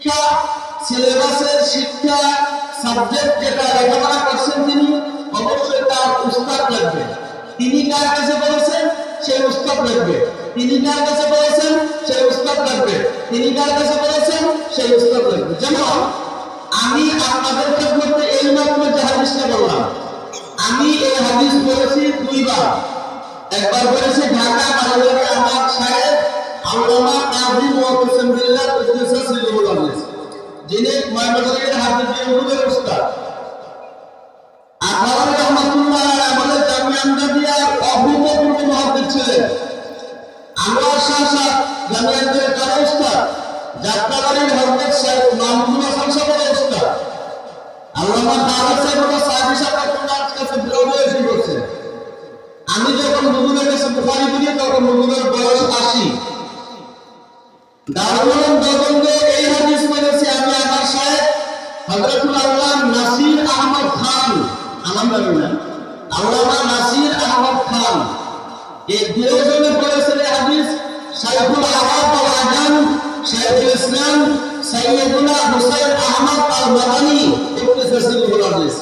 শিক্ষা সিলেবাসের শিক্ষা সাবজেক্ট যেটা লেখাপড়া করছেন তিনি অবশ্যই তার উস্তাদ লাগবে। তিনি কার কাছে বলেছেন সেই উস্তাদ লাগবে। তিনি কার কাছে বলেছেন সেই উস্তাদ লাগবে। তিনি কার কাছে বলেছেন সেই উস্তাদ লাগবে। যেমন আমি আপনাদের মধ্যে এই মাত্র যে হাদিসটা বললাম, আমি এই হাদিস বলেছি দুইবার। একবার বলেছি ঢাকা মানবতার আমার সাহেব আল্লামা কাজী মুহতাসিম বিল্লাহ কুদ্দুসাস সিরুল আজিজ, যিনি ময়মনসিংহের হাফিজুল উলুমের উস্তাদ। আখাওয়ার রহমাতুল্লাহ আলাইহি আমাদের জামিয়া আহমদিয়ার অভূতপূর্ব মুহাদ্দিস ছিলেন। আনোয়ার শাহ সাহেব জামিয়া আহমদিয়ার কার উস্তাদ, যাত্রাবাড়ির হযরত শেখ মাহমুদুল হাসান সাহেবের উস্তাদ। আল্লামা দাওয়াত সাহেব ও সাহেব সাহেব ওনার কাছে বিরোধী এসে বলছে। আমি যখন হুজুরের কাছে বুখারী পড়ি তখন হুজুরের বয়স 80। দারুল দরজে এই হাদিস পড়েছি আমি আমার সাহেব হযরতুল আল্লাহ নাসির আহমদ খান, আলহামদুলিল্লাহ আল্লামা নাসির আহমদ খান, এই দুজনে পড়েছেন এই হাদিস। শাইখুল আরাব ওয়াল আজম শাইখুল ইসলাম সাইয়্যিদুনা হুসাইন আহমদ আল মাদানী ইবতিসাসিল হাদিস।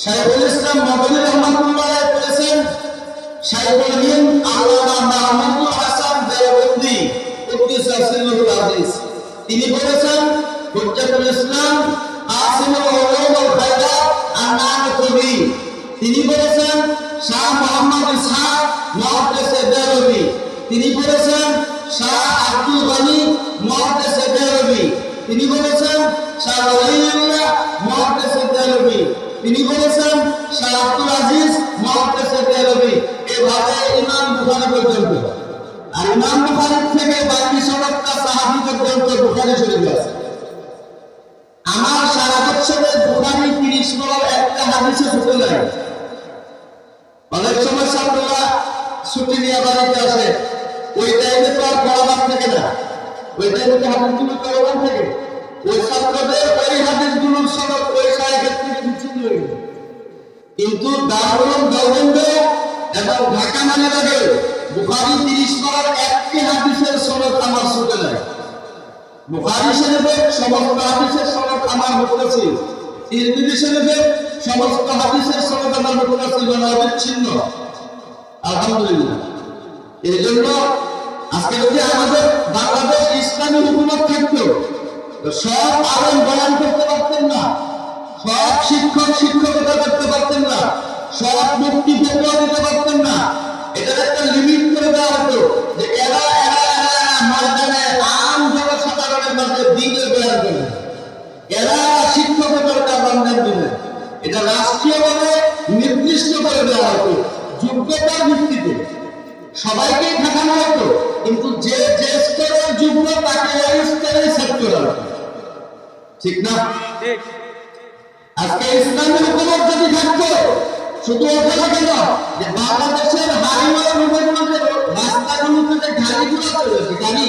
শাইখুল ইসলাম মাদানী রাহমাতুল্লাহ আলাইহি পড়েছেন শাইখুল হিন্দ আল্লামা মাহমুদুল হাসান দেওবন্দি ইবতিসাসিল হাদিস। তিনি বলেছেন হুজ্জাতুল ইসলাম আসিমুল উলুম ওয়াল খায়রাত আন-নানতুবি। তিনি বলেছেন শাহ মোহাম্মদ ইসহাক মুহাদ্দিস দেওবন্দি। তিনি বলেছেন শাহ আব্দুল গনি মুহাদ্দিস দেওবন্দি। তিনি বলেছেন শাহ ওয়ালিউল্লাহ মুহাদ্দিস দেওবন্দি। তিনি বলেছেন শাহ আব্দুল আজিজ মুহাদ্দিস দেওবন্দি। এভাবে ইমাম বুখারী পর্যন্ত। আর ইমাম বুখারী থেকে বাকি সবটা সাহাবী পর্যন্ত বুখারী শরীফ আছে। আমার সারা বছরে বুখারী 30 নম্বর একটা হাদিসে ছুটে যায়। অনেক সময় ছাত্ররা ছুটি নিয়ে বাড়িতে আসে, ওই টাইমে তো আর পড়াবার থাকে না, ওই টাইমে তো হাদিসগুলো পড়াবার থাকে। ওই ছাত্রদের ওই হাদিসগুলোর সনদ ওই শায়েখের থেকে বিচ্ছিন্ন হয়ে গেল। কিন্তু দারুল দেওবন্দে এবং ঢাকা মানিবাগে বুখারী 30 নম্বর একটি হাদিসের সনদ আমার ছুটে যায়। বুখারী শরীফের সমস্ত হাদিসের সনদ আমার মুত্তাসিল, তিরমিজি শরীফের সমস্ত হাদিসের সনদ আমার মুত্তাসিল মানে অবিচ্ছিন্ন। আলহামদুলিল্লাহ। এই জন্য আজকে যদি আমাদের বাংলাদেশ ইসলামী হুকুমত থাকতো সব আলেম বয়ান করতে পারতেন না, সব শিক্ষক শিক্ষকতা করতে পারতেন না, সব মুফতি ফতোয়া দিতে পারতেন না। এটার একটা লিমিট করে দেওয়া হতো যে এরা ময়দানে আম জনসাধারণের মধ্যে দ্বীনের বয়ান করবে, এরা শিক্ষকতার কাজ দিবে। এটা রাষ্ট্রীয়ভাবে নির্দিষ্ট করে দেওয়া হতো যোগ্যতার ভিত্তিতে, সবাইকে ঠেকানো হতো। কিন্তু যে যে স্তরের যোগ্য তাকে ওই স্তরে সেট করা হতো, ঠিক না? আজকে ইসলামী হুকুমত যদি থাকতো শুধু ওখানে কেন যে বাংলাদেশের হাইওয়ে রোডের মধ্যে রাস্তাগুলোতে যে গাড়িগুলো চলেছে, গাড়ি,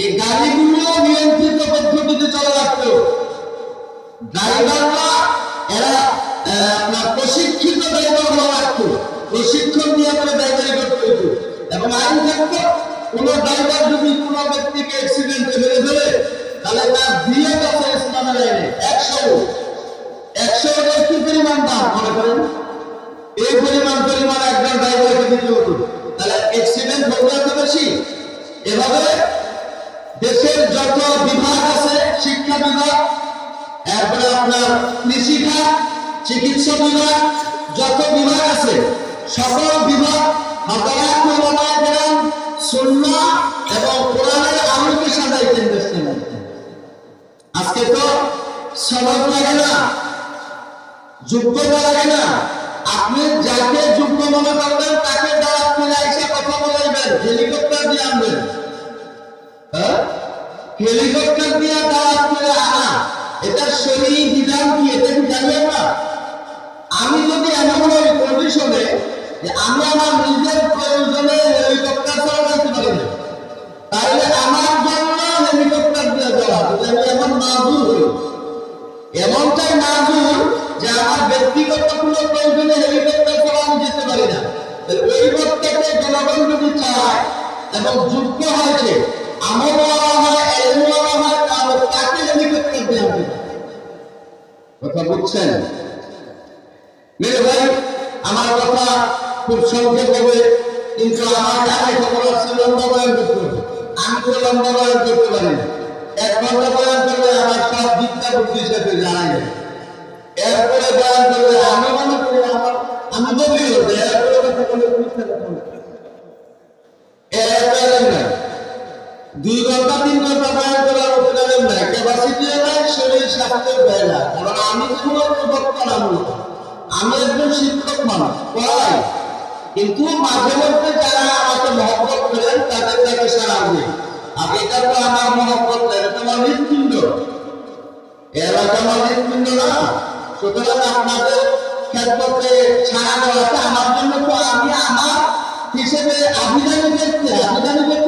এই গাড়িগুলো নিয়ন্ত্রিত পদ্ধতিতে চলা লাগতো। ড্রাইভাররা এরা আপনার প্রশিক্ষিত ড্রাইভার হওয়া লাগতো, প্রশিক্ষণ দিয়ে করে ড্রাইভারি করতে হতো। এবং আইন থাকতো কোনো ড্রাইভার যদি কোনো ব্যক্তিকে অ্যাক্সিডেন্টে মেরে ফেলে তাহলে তার দিয়ে গেছে ইসলামের আইনে 100 ব্যক্তি পরিমাণ দাম মনে করেন, এই পরিমাণ একজন ড্রাইভারকে দিতে হতো, তাহলে অ্যাক্সিডেন্ট হবে এত বেশি। এভাবে দেশের যত বিভাগ আছে, শিক্ষা বিভাগ, এরপরে আপনার কৃষি খাত, চিকিৎসা বিভাগ, যত বিভাগ আছে সকল বিভাগ হযরত উলামায়ে কেরাম সুন্নাহ এবং কোরআনের আলোকে সাজাইতেন দেশের মধ্যে। আজকে তো সনদ লাগে না, যোগ্যতা লাগে না, আপনি যাকে যোগ্য মনে করবেন তাকে দাওয়াত করে এসে কথা বলাইবেন, হেলিকপ্টার দিয়ে আনবেন। হেলিকপ্টার দিয়ে দাওয়াত করে আনা, এটা শরীয়ী বিধান কি এটা কি জানেন না? আমি যদি এমন ওই পজিশনে যে আমি আমার নিজের প্রয়োজনে হেলিকপ্টার চালাতে পারি না, তাহলে আমার জন্য হেলিকপ্টার দিয়ে দেওয়া, যদি আমি এমন মাজুর হই, এমনটাই মাজুর যে আমার ব্যক্তিগত কোনো প্রয়োজনে হেলিকপ্টার চালানো যেতে পারি না, ওই ব্যক্তিকে জনগণ যদি চায় এবং যোগ্য হয়েছে আমল হয়, এলম হয়, তাহলে তাকে হেলিকপ্টার দেওয়া হবে। কথা বুঝছেন? মেরে ভাই, আমার কথা খুব সংক্ষেপ হবে, কিন্তু আমার আগে খবর আছে লম্বা বয়ান করতে হবে। আমি তো লম্বা বয়ান করতে পারি না। 1 ঘন্টা বয়ান করলে আমার সব বিদ্যা বুদ্ধি সাথে জানাই যায়। এরপরে বয়ান করলে আমি মনে করি আমি বলি হতে এরপরে কথা বলে মিথ্যা কথা বলে। নাই 2 ঘন্টা 3 ঘন্টা বয়ান করার অধিকার নাই, ক্যাপাসিটিও নাই, শরীর স্বাস্থ্যের দেয় না। কারণ আমি কোনো বক্তা না, আমি একজন শিক্ষক মানুষ, পড়াই। কিন্তু মাঝে মধ্যে যারা আমাকে মহব্বত করেন তাদের কাছে সারা দিই। আর এটা তো আমার মহব্বত না, এটা আমার হৃৎপিণ্ড। এলাকা আমার হৃৎপিণ্ড না। সুতরাং আপনাদের ক্ষেত্রে ছাড়া দেওয়াটা আমার জন্য তো আমি আমার হিসেবে আবিধানিক ক্ষেত্রে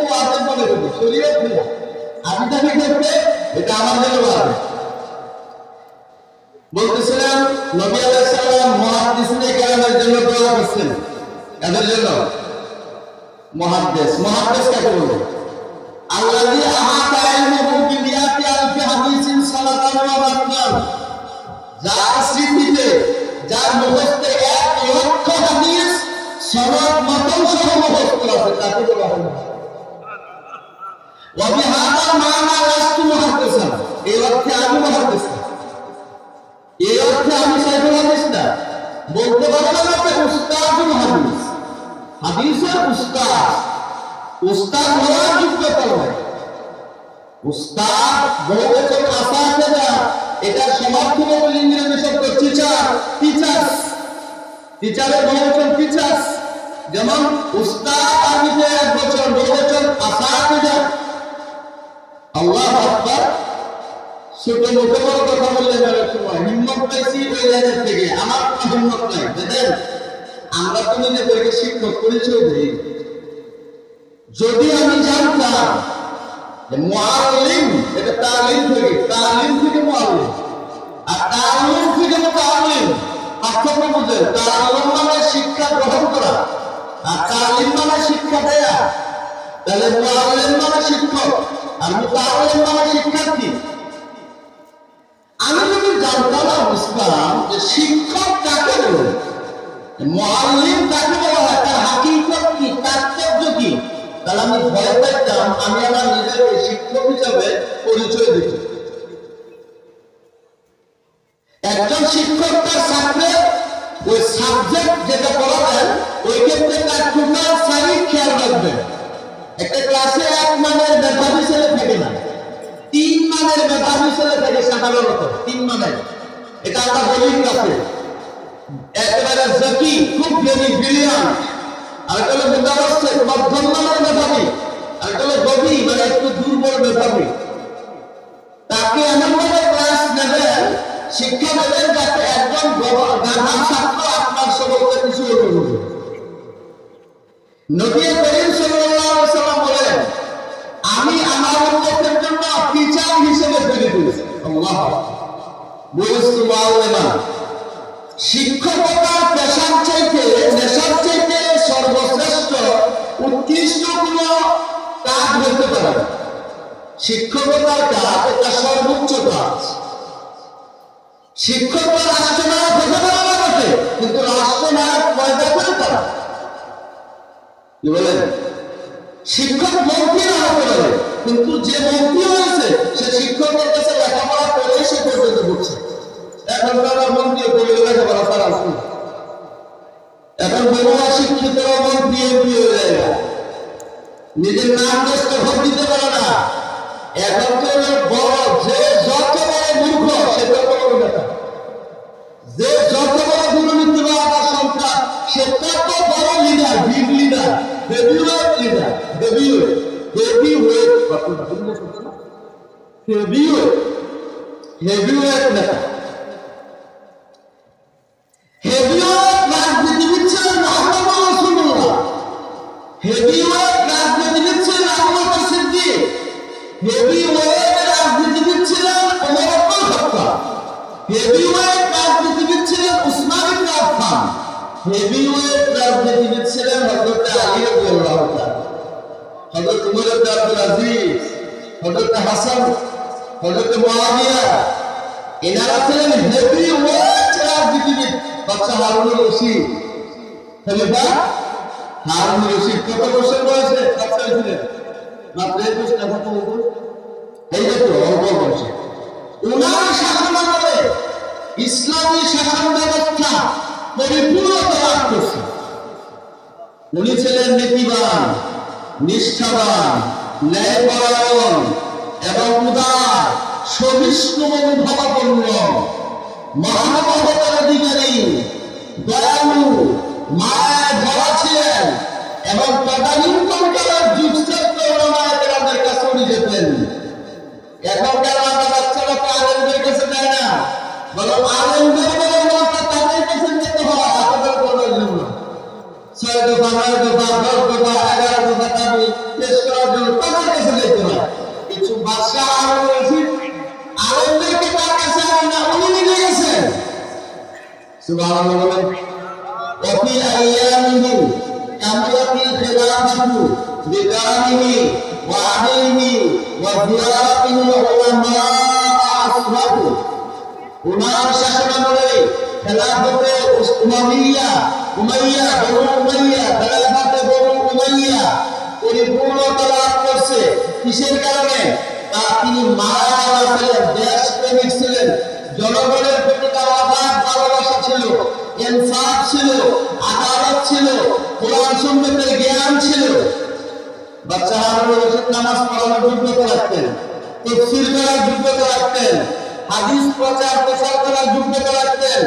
ওয়াজেব মনে করি, শরীরের ক্রিয়া। আবিধানিক ক্ষেত্রে এটা আমার জন্য ওয়াজেব। বলতেছিলাম নবী আলাইহিস সালাম মুহাদ্দিসিনে কেরামের জন্য দোয়া করছেন। কাদের জন্য? মুহাদ্দিস। মুহাদ্দিস কাকে বলে? আল্লাযী আহাতা ইলমুহু বিমিয়াতি আলফি হাদিসিন সালাতান ওয়া বাতনান। যার স্মৃতিতে, যার মুখস্থে 1 লক্ষ হাদিস সনদ মতন সহ মুখস্থ আছে, তাকে বলা হয় মুহাদ্দিস। ওয়া বিহাদা মানা লাস্তু মুহাদ্দিসান। এই অর্থে আমি মুহাদ্দিস না, এই অর্থে আমি শাইখুল হাদিস না। বলতে পারলাম একটা উস্তাদুল হাদিস, হাদিসের উস্তাদ। উস্তাদ হওয়ার যোগ্যতা নয়। উস্তাদ বহুবচন আসাতেজা, এটা সমার্থক বলে ইংরেজি শব্দ টিচার, টিচার্স। টিচারের বহুবচন টিচার্স। যেমন উস্তাদ আরবিতে একবচন, বহুবচন আসাতেজা। আল্লাহু আকবার। ছোট মোটো বড় কথা বললে অনেক সময় হিম্মত পাইছি ওই জায়গা থেকে, আমার কোনো হিম্মত নাই। দেখেন, আমরা তো নিজেদেরকে শিক্ষক পরিচয় দিই। যদি আমি জানতাম যে মুআল্লিম এটা তালিম থেকে মুআল্লিম, আর তালিম থেকে মুতাআল্লিম, পার্থক্য বুঝেন। তাআল্লুম মানে শিক্ষা গ্রহণ করা, আর তালিম মানে শিক্ষা দেয়া। তাহলে মুআল্লিম মানে শিক্ষক, আর মুতাআল্লিম মানে শিক্ষার্থী। আমি যদি জানতাম আর বুঝতাম যে শিক্ষক কাকে বলে, মুআল্লিম কাকে বলা হয়, তার হাকিকত কি, তাৎপর্য কি, তাহলে আমি ভয় পাইতাম আমি আমার নিজেকে শিক্ষক হিসাবে পরিচয় দিতে। একজন শিক্ষক তার ছাত্রের ওই সাবজেক্ট যেটা পড়াবেন ওই ক্ষেত্রে তার টোটাল শারীরিক খেয়াল রাখবেন। একটা ক্লাসে 1 মানের মেধাবী ছেলে থাকে না, 3 মানের মেধাবী ছেলে থাকে সাধারণত। 3 মানের, এটা আমরা বলি ক্লাসে একেবারে জাকি, খুব ব্রিলিয়ান্ট। আর এটা হলো মুতাওয়াসসিত, মধ্যম মানের মেধাবী। আর এটা হলো গবি, মানে একটু দুর্বল মেধাবী। তাকে এমনভাবে ক্লাস নেবেন, শিক্ষা দেবেন যাতে একজন গাধা ছাত্র আপনার সম্পর্কে কিছু বলবে। নবী করিম সাল্লাল্লাহু আলাইহি ওয়াসাল্লাম বলেন, আমি আমার উম্মতের জন্য টিচার হিসেবে তৈরি করেছি। আল্লাহু আকবার। বুঝতে মুআল্লিমা, শিক্ষকতার পেশার চাইতে, নেশার চাইতে সর্বশ্রেষ্ঠ উৎকৃষ্ট কোনো কাজ হতে পারে। শিক্ষকতার কাজ এটা সর্বোচ্চ কাজ। শিক্ষকরা রাষ্ট্রনায়ক হতে পারে না বটে, কিন্তু রাষ্ট্রনায়ক পয়দা করে তারা। কি বলেন? শিক্ষক মন্ত্রী না হতে পারে, কিন্তু যে মন্ত্রী হয়েছে সে শিক্ষকের কাছে লেখাপড়া করে সে পর্যন্ত করছে। এখন তারা মন্ত্রী করে লেখাপড়া তারা আছে। এখন বহু শিক্ষিতরা মন্ত্রী এমপি হয়ে যায় না, নিজের নাম দেশকে ভোট দিতে পারে না। এখন তো বড়, যে যত বড় মূর্খ সে তত বড় নেতা, যে যত বড় দুর্নীতিবাদ আর সন্ত্রাস সে তত বড় leader, big leader, heavyweight leader, heavyweight নেতা। হেভিওয়েট রাজনীতিবিদ ছিলেন মুহাম্মদ রাসূলুল্লাহ, হেভিওয়েট রাজনীতিবিদ ছিলেন আবু বকর সিদ্দিক, হেভিওয়েট রাজনীতিবিদ ছিলেন ওমর ইবনে খাত্তাব, হেভিওয়েট রাজনীতিবিদ ছিলেন উসমান ইবনে আফফান, হেভিওয়েট রাজনীতিবিদ ছিলেন হযরত আলী রাদিয়াল্লাহু তাআলা, হযরত উমর ইবনে আব্দুল আজিজ, হযরত হাসান হযরত মুআবিয়া এনারা ছিলেন হেভি ওয়েট রাজনীতিবিদ। বাদশা হারুনুর রশিদ, খলিফা হারুনুর রশিদ কত বছর বয়সে বাদশা ছিলেন? মাত্র 21 না কত বছর? এই যে তো অল্প বয়সে ওনার শাসনামলে ইসলামী শাসন ব্যবস্থা পরিপূর্ণতা লাভ করছে। উনি ছিলেন নীতিবান, নিষ্ঠাবান, ন্যায়পরায়ণ এবং উদার, সহিষ্ণু মনোভাবাপন্ন, মানবতার অধিকারী, দয়ালু, মায়ায় ভরা ছিলেন এবং তদানীন্তনকালের যুগশ্রেষ্ঠ ওলামায়ে কেরামের কাছে উনি যেতেন। এখনকার বাচ্চারা তো আলেমদের কাছে যায় না, বরং আলেমদের তাদের কাছে যেতে হয় আপনাদের করার জন্য। 6 দফা, 9 দফা, 10 দফা, 11 দফা দাবি পেশ করার জন্য তাদের কাছে যেতে হয়। কিছু বাদশা হারুন রশিদ আলেমদেরকে তার কাছে না, উনি নিজে গেছেন। সুবহানাল্লাহ বলেন। وفي أيامه كملت الخلافة بكرمه وعدله وزيارته العلماء أصحابه উনার শাসনামলে খেলাফতে উমাইয়া খেলাফতে বনু উমাইয়া পরিপূর্ণতা লাভ করছে। কিসের কারণে? তিনি মানবতা ছিলেন, দেশপ্রেমিক ছিলেন, জনগণের প্রতি তার অগাধ ভালোবাসা ছিল, ইনসাফ ছিল, আদালত ছিল, কোরআন সুন্নাতের জ্ঞান ছিল। বাদশা হারুন রশিদ নামাজ পড়ানোর যোগ্যতা রাখতেন, তাফসীর করার যোগ্যতা রাখতেন, হাদিস প্রচার প্রসার করার যোগ্যতা রাখতেন,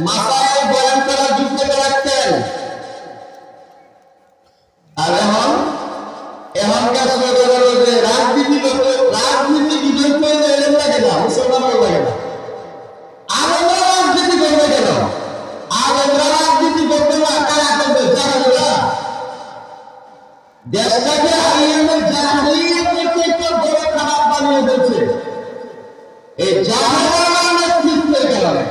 মাসায়েল বয়ান করার যোগ্যতা রাখতেন। আর এখনকার সরকারের রাজনীতি বিতর্ক এলেন না কেন? মুসলমানরা লাগে না। আলেমরা রাজনীতি করবে কেন? আলেমরা রাজনীতি করতে না, কারা করবে? জাহেলরা। দেশটাকে আইয়ামের জাহেলিয়াতের থেকে বড় খারাপ বানিয়ে দিয়েছে এই জাহেলরা নেতৃত্বের কারণে।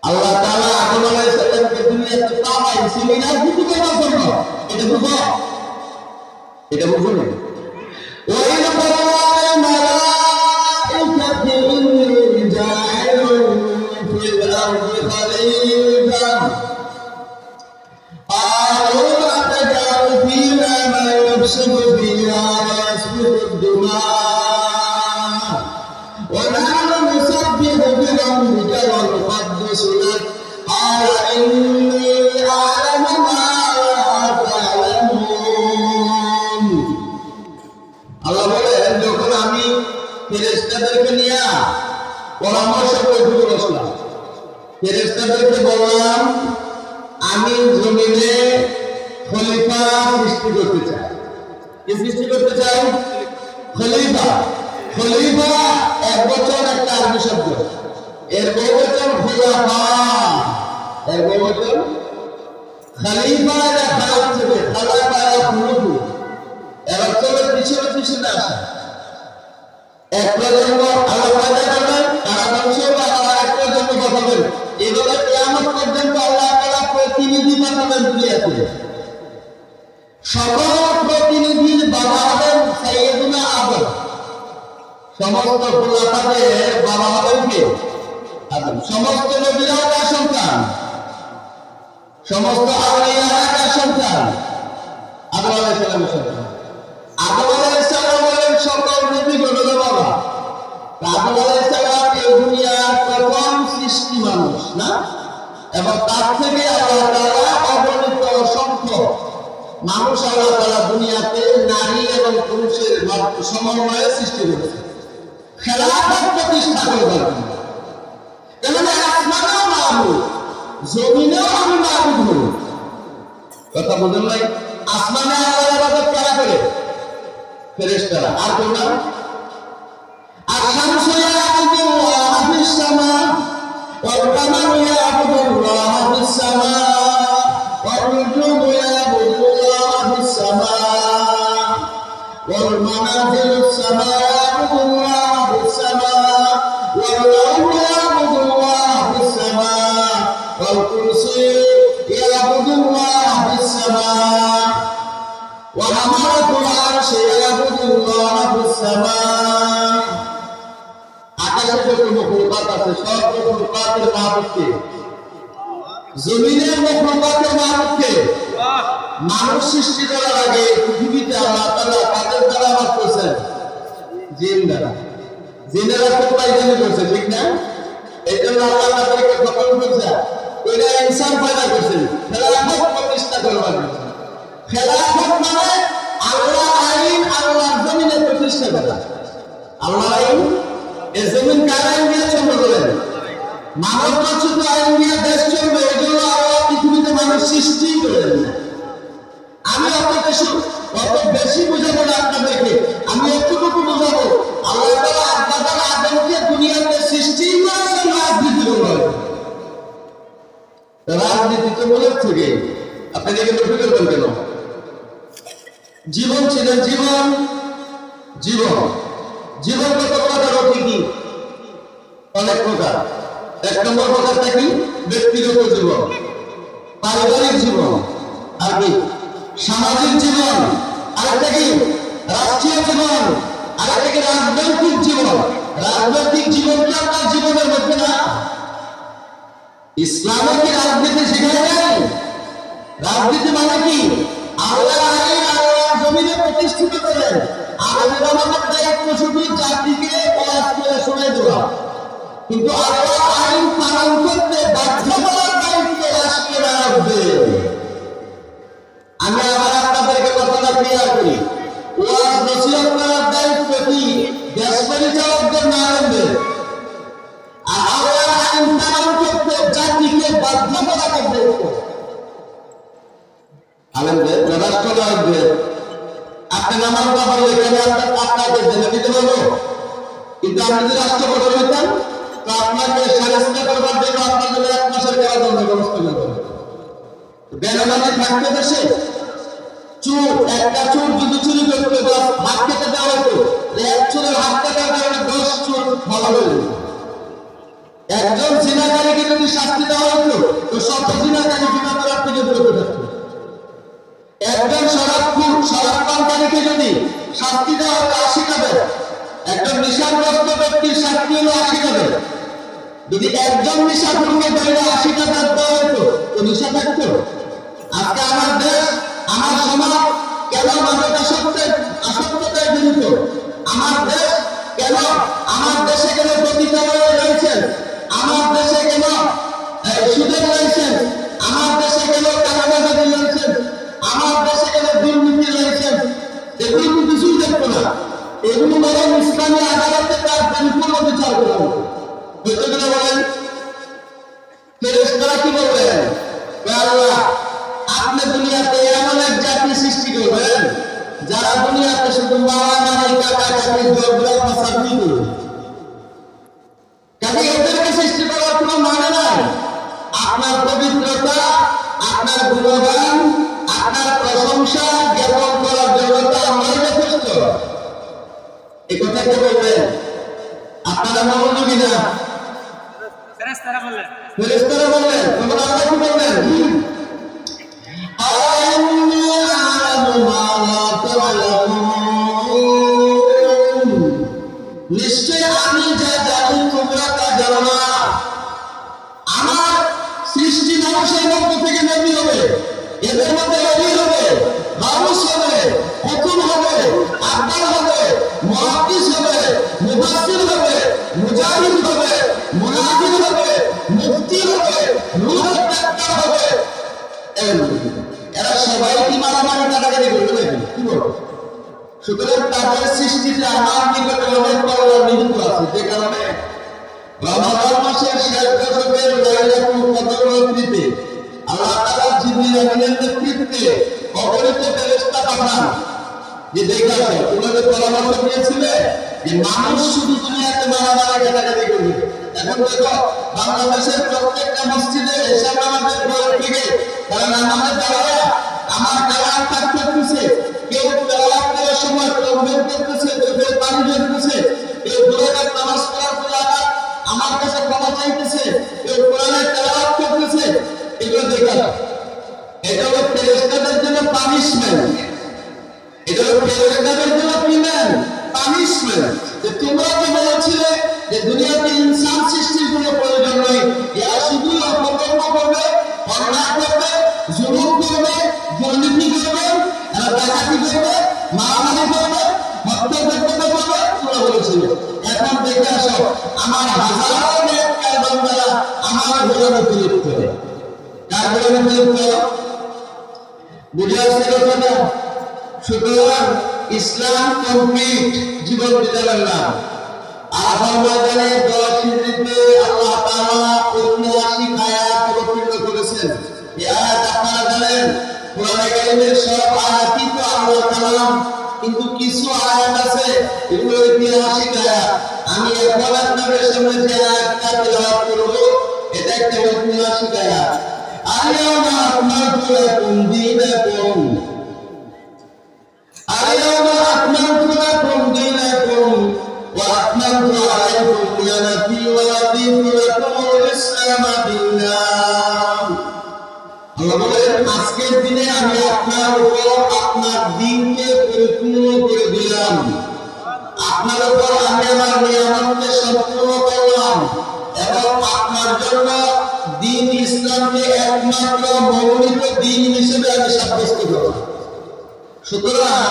আল্লাহ তাআলা আদম আলাইহিস সালামকে দুনিয়াতে পাঠাইছেন রাজনীতি করার জন্য। এটা বুঝো, এটা বুঝো না। وَإِذْ قَالَ الْمَلَائِكَةُ إِنِّي جَاعِلٌ فِي الْأَرْضِ خَلِيفَةً قَالُوا أَتَجْعَلُ فِيهَا مَن يُفْسِدُ فِيهَا وَيَسْفِكُ الدِّمَاءَ وَنَحْنُ نُسَبِّحُ بِحَمْدِكَ وَنُقَدِّسُ لَكَ قَالَ إِنِّي أَعْلَمُ مَا لَا تَعْلَمُونَ। আল্লাহ বলেন, যখন আমি ফেরেশতাদেরকে নিয়ে পরামর্শ বৈঠকে বসলাম, ফেরেশতাদেরকে বললাম আমি জমিনে খলিফা সৃষ্টি করতে চাই। কি সৃষ্টি করতে চাই? খলিফা। খলিফা এক বছর একটা আরবি শব্দ, এর বহুবচন খোলাফা, এর বহুবচন খলিফা। এরা খারাপ থেকে খালাফা খুলুফু, এর অর্থ হলো পিছনে পিছনে আসা। এক প্রজন্ম আল্লাহ পয়দা করবেন, তারা ধ্বংস হবে, আল্লাহ এক প্রজন্ম পাঠাবেন। এভাবে কিয়ামত পর্যন্ত আল্লাহ তাআলা প্রতিনিধি পাঠাবেন দুনিয়াতে। সকল প্রতিনিধির বাবা হবেন সাইয়্যিদুনা আদম। সমস্ত খোলাফাদের বাবা হবেন কে? আদম। সমস্ত নবীরা কার সন্তান? সমস্ত আউলিয়ারা কার সন্তান? আদম আলাইহিস সালামের সন্তান। আদম আলাইহিস সালাম বলেন সকল নবীগণের বাবা। আদম আলাইহিস সালাম এই দুনিয়ার প্রথম সৃষ্টি মানুষ না, এবং তার থেকে আল্লাহ তাআলা অগণিত অসংখ্য মানুষ আল্লাহ তাআলা দুনিয়াতে নারী এবং পুরুষের সমন্বয়ে সৃষ্টি করেছে খেলাফত প্রতিষ্ঠা করবার জন্য। এখানে আসমানেও মাবুদ, জমিনেও আমি মাবুদ হই। কথা বুঝলেন নাই? আসমানে আল্লাহর ইবাদত কারা করে? ফেরেশতারা। আর তোমরা আশ-শামসু ইয়াবুদুল্লাহ ফিস সামা ওয়াল কামারু ইয়াবুদুল্লাহ ফিস সামা ওয়ান নুজুমু ইয়াবুদুল্লাহ ফিস সামা ওয়াল মানাজিলুস সামা ইয়াবুদুল্লাহ ফিস সামা ওয়াল লাহু ইয়াবুদুল্লাহ ফিস সামা ওয়াল কুরসিয়্যু ইয়াবুদুল্লাহ ফিস সামা وحملة العرش يعبد الله في السماء যত মখলুকাত আছে সব মখলুকাতের মাহবুবকে, জমিনের মখলুকাতের মাহবুবকে। মানুষ সৃষ্টি করার আগে পৃথিবীতে আল্লাহ তাআলা কাদের দ্বারা আবাদ করেছেন? জিন দ্বারা। জিনেরা খুব পাইজানি করছে, ঠিক না? এই জন্য আল্লাহ তাদেরকে খতম করছে, ওইটা ইনসান পয়দা করছেন, খেলাফত প্রতিষ্ঠা করবার জন্য। খেলাফত মানে আল্লাহ আইন আল্লাহর জমিনে প্রতিষ্ঠা করা। আল্লাহ আইন, এই জমিন কার আইন দিয়ে চলবে বলেন? মানব রচিত আইন দিয়ে দেশ চলবে। এই জন্য আল্লাহ পৃথিবীতে মানুষ সৃষ্টি করেন না। আমি অত বেশি বুঝাবো না আপনাদেরকে, আমি এতটুকু বুঝাবো, আল্লাহ তাআলা আদম আদমকে দুনিয়াতে সৃষ্টি করেছেন রাজনীতি করবার। রাজনীতি তো মূলের থেকে আপনি দেখে লক্ষ্য করবেন কেন? জীবন ছিলেন, জীবন জীবন জীবন কত প্রকার ও কি? অনেক প্রকার। এক নম্বর প্রকারটা কি? ব্যক্তিগত জীবন, পারিবারিক জীবন, আর কি সামাজিক জীবন, আরেকটা কি রাষ্ট্রীয় জীবন, আরেকটা কি রাজনৈতিক জীবন। রাজনৈতিক জীবন কি আপনার জীবনের মধ্যে না? ইসলামে কি রাজনীতি শেখানো যায়? রাজনীতি মানে কি? আল্লাহ আইন আল্লাহর জমিনে প্রতিষ্ঠিত করেন। আমাদের আমাদের দায়িত্ব শুধু জাতিকে ওয়াজ করে শোনাই দেওয়া, কিন্তু আল্লাহ আইন পালন করতে বাধ্য করার দায়িত্ব রাষ্ট্রের রাখবে। আমি আবার আপনাদেরকে কথাটা ক্লিয়ার করি, ওয়াজ নসিহত করার দায়িত্ব কি দেশ পরিচালকদের না আনবে, আর আল্লাহ আইন পালন করতে জাতিকে বাধ্য করা দায়িত্ব আলেমদের, রাষ্ট্র রাখবে। আপনি নামাজ না পড়লে এখানে আপনাকে জেনে দিতে পারবো, কিন্তু আপনি যদি রাষ্ট্র প্রধান হইতেন তো আপনাকে সারেস্তা করবার জন্য আপনার জন্য 1 মাসের কারাদণ্ডের ব্যবস্থা করবেন। বেনামাজি থাকতে দেশে চোর, একটা চোর যদি চুরি করতে বা হাত কেটে দেওয়া হতো, এক চোরের হাত কাটার কারণে 10 চোর ভালো হয়ে যেত। একজন জিনাকারীকে যদি শাস্তি দেওয়া হতো তো সব জিনাকারী জিনা করার থেকে বিরত থাকতো। একজন শরাবপানকারীকে যদি শাস্তি দেওয়া হতো 80 টাকা, একজন নেশাগ্রস্ত ব্যক্তির শাস্তি হলো 80 টাকা। যদি একজন নেশাখোরকে ধরে 80 টাকা দেওয়া হতো তো নেশা থাকতো? আজকে আমার দেশ, আমার সমাজ কেন আসক্ততায় জড়িত? আমার দেশ কেন, আমার দেশে কেন প্রতিষ্ঠানের লাইসেন্স, আমার দেশে কেন সুদের লাইসেন্স, আমার দেশে কেন কারাগারের লাইসেন্স, আমার দেশে কেন দুর্নীতির লাইসেন্স? এগুলো কিছুই দেখবো না। এগুলো বরং ইসলামী আদালতে তার পরিপূর্ণ বিচার করা হতো। বলেন ফেরেশতারা কি বলবেন? আল্লাহ আপনি দুনিয়াতে এমন এক জাতি সৃষ্টি করবেন যারা দুনিয়াতে শুধু মারামারি, কাটাকাটি, ঝগড়া, ফাসাদ করবে। কাজে এদেরকে সৃষ্টি করার কোনো মানে নাই। আপনার পবিত্রতা, আপনার গুণগান, আপনার প্রশংসা জ্ঞাপন করার জন্য তো আমরাই যথেষ্ট। এই কথা কে বলবেন? আপনারা মনোযোগী না? ফেরেশতারা বললেন। ফেরেশতারা বললেন। তোমরা আল্লাহ কি বললেন? নিশ্চয় আমি যা জানি তোমরা তা জানো না। আমার সৃষ্টি মানুষের মধ্য থেকে নবী হবে, এদের মধ্যে নবী হবে, মানুষ হবে, হুকুম হবে, আব্দাল হবে, মুহাদ্দিস হবে, মুফাসসির হবে, মুজাহিদ হবে, মুনাজির হবে, মুফতি হবে, রূহের ডাক্তার হবে। এরা সবাই কি মারামারি কাটাকাটি করবে নাকি? কি বলবো? সুতরাং তাদের সৃষ্টিতে আমার নিকটে অনেক পাওয়ার নিহিত আছে, যে কারণে রমাদান মাসের শেষ দশকের লাইলাতুল কদর রাত্রিতে আল্লাহ তাআলা জিবরিল আমিনের নেতৃত্বে অগণিত ফেরেশতা পাঠান। যে দেখে আসে, ওনাদের পরামর্শ দিয়েছিলে যে মানুষ শুধু দুনিয়াতে মারামারি কাটাকাটি করবে। এখন দেখো বাংলাদেশের প্রত্যেকটা মসজিদে এশার নামাজের পর থেকে তারা নামাজে দাঁড়ায় আমার কালাম পাঠ করতেছে, কেউ তেলাওয়াত করার সময় তকবীর করতেছে, চোখের পানি ঝরতেছে, কেউ দুরাকাত নামাজ পড়ার পর আমার কাছে ক্ষমা চাইতেছে, কেউ কোরআনের তেলাওয়াত করতেছে। এগুলো দেখা এটা হলো ফেরেশতাদের জন্য পানিশমেন্ট। এটা হলো ফেরেশতাদের জন্য পানিশমেন্ট। যে তোমরা কি বলেছিলে যে দুনিয়াতে ইনসান সৃষ্টির কোনো প্রয়োজন নেই, এরা শুধু অপকর্ম করবে, অন্যায় করবে, জুলুম করবে, দুর্নীতি করবে, এরা ডাকাতি করবে, মারামারি করবে, হত্যা করবে, তোরা বলেছিল। এখন দেখে আসো আমার হাজারো নেককার বান্দারা আমার গোলামে বিলিপ্ত করে। কার গোলামে বিলিপ্ত? বুঝে আসছে কথাটা? সুতরাং ইসলাম কমপ্লিট জীবন বিধানের নাম। আহ্বান ময়দানে 10 হিজরিতে আল্লাহ তাআলা 79 আয়াত অবতীর্ণ করেছেন। এই আয়াত আপনারা জানেন কোরআনে কারীমের সব আয়াতই তো আল্লাহর কালাম, কিন্তু কিছু আয়াত আছে এগুলো ঐতিহাসিক আয়াত। আমি এখন আপনাদের সামনে যে আয়াতটা তেলাওয়াত করব এটা একটা ঐতিহাসিক আয়াত। আল-ইয়াওমা আকমালতু লাকুম দীনাকুম আল-ইয়াওমা আকমালতু লাকুম দীনাকুম ওয়া আতমামতু আলাইকুম নি'মাতি ওয়া রাদিতু লাকুমুল ইসলামা দীনাম। আল্লাহ বলেন আজকের দিনে আমি আপনার উপর আপনার দ্বীনকে পরিপূর্ণ করে দিলাম, আপনার উপর আমি আমার নিয়ামতকে সম্পূর্ণ করলাম এবং আপনার জন্য দ্বীন ইসলামকে একমাত্র মনোনীত দ্বীন হিসেবে আমি সাব্যস্ত করলাম। সুতরাং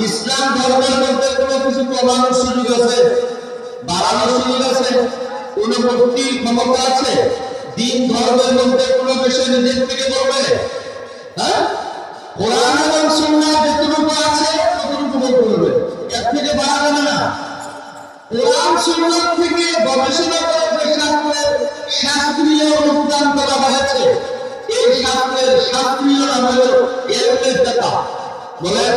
ইসলাম ধর্মের মধ্যে কোনো কিছু কমানোর সুযোগ আছে, বাড়ানোর সুযোগ আছে, কোনো ভক্তির ক্ষমতা আছে? দ্বীন ধর্মের মধ্যে কোনো বিষয় নিজের থেকে বলবে? হ্যাঁ, কোরআন এবং সুন্নাহ যতটুকু আছে ততটুকু বলবে, এর থেকে বাড়া যাবে না। কোরআন সুন্নাহ থেকে গবেষণা করে যে শাস্ত্রীয় অনুদান করা হয়েছে, এই শাস্ত্রের শাস্ত্রীয় নাম হলো এলমের দাতা। বলেন